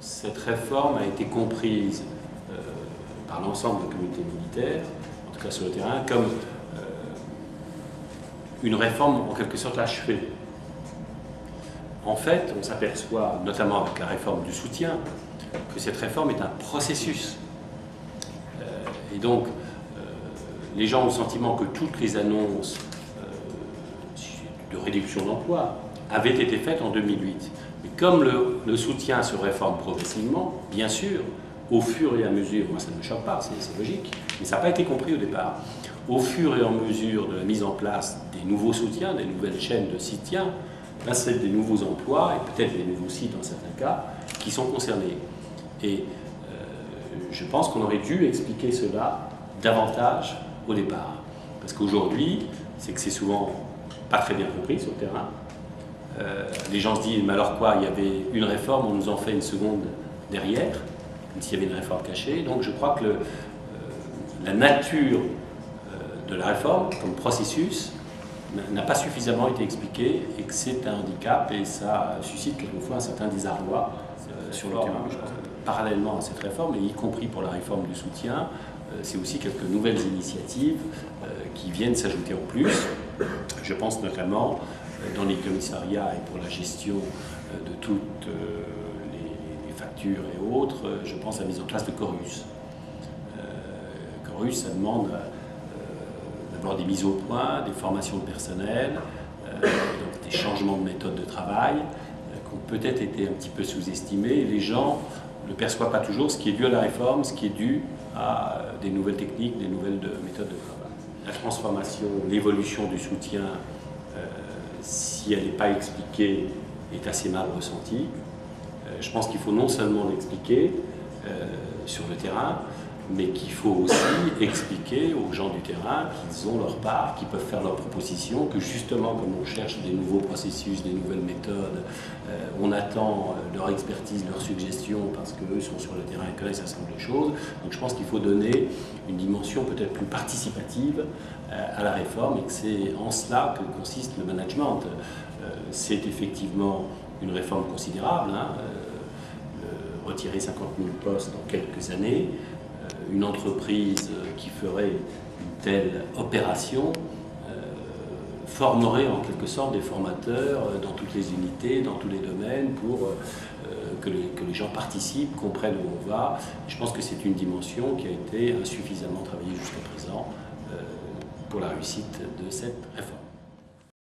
cette réforme a été comprise par l'ensemble de la communauté militaire, en tout cas sur le terrain, comme une réforme en quelque sorte achevée. En fait, on s'aperçoit, notamment avec la réforme du soutien, que cette réforme est un processus. Et donc, les gens ont le sentiment que toutes les annonces de réduction d'emploi avaient été faites en 2008. Mais comme le soutien se réforme progressivement, bien sûr, au fur et à mesure, moi ça ne me choque pas, c'est logique, mais ça n'a pas été compris au départ, au fur et à mesure de la mise en place des nouveaux soutiens, des nouvelles chaînes de soutien, là c'est des nouveaux emplois et peut-être des nouveaux sites dans certains cas qui sont concernés. Et je pense qu'on aurait dû expliquer cela davantage au départ. Parce qu'aujourd'hui, c'est que c'est souvent pas très bien compris sur le terrain. Les gens se disent, mais alors quoi, il y avait une réforme, on nous en fait une seconde derrière, comme s'il y avait une réforme cachée. Donc je crois que la nature de la réforme, comme processus, n'a pas suffisamment été expliquée et que c'est un handicap et ça suscite quelquefois un certain désarroi sur le terrain. Parallèlement à cette réforme, et y compris pour la réforme du soutien, c'est aussi quelques nouvelles initiatives qui viennent s'ajouter en plus. Je pense notamment dans les commissariats et pour la gestion de toutes les factures et autres, je pense à la mise en place de Chorus. Chorus, ça demande d'abord des mises au point, des formations de personnel, donc des changements de méthode de travail qui ont peut-être été un petit peu sous-estimés. Et les gens ne perçoivent pas toujours ce qui est dû à la réforme, ce qui est dû à des nouvelles techniques, des nouvelles méthodes de travail. La transformation, l'évolution du soutien, si elle n'est pas expliquée, est assez mal ressentie. Je pense qu'il faut non seulement l'expliquer sur le terrain, mais qu'il faut aussi expliquer aux gens du terrain qu'ils ont leur part, qu'ils peuvent faire leurs propositions, que justement, comme on cherche des nouveaux processus, des nouvelles méthodes, on attend leur expertise, leurs suggestions, parce qu'eux sont sur le terrain et connaissent un certain nombre de choses. Donc je pense qu'il faut donner une dimension peut-être plus participative à la réforme, et que c'est en cela que consiste le management. C'est effectivement une réforme considérable, hein, retirer 50 000 postes dans quelques années. Une entreprise qui ferait une telle opération formerait en quelque sorte des formateurs dans toutes les unités, dans tous les domaines, pour que les gens participent, comprennent où on va. Je pense que c'est une dimension qui a été insuffisamment travaillée jusqu'à présent pour la réussite de cette réforme.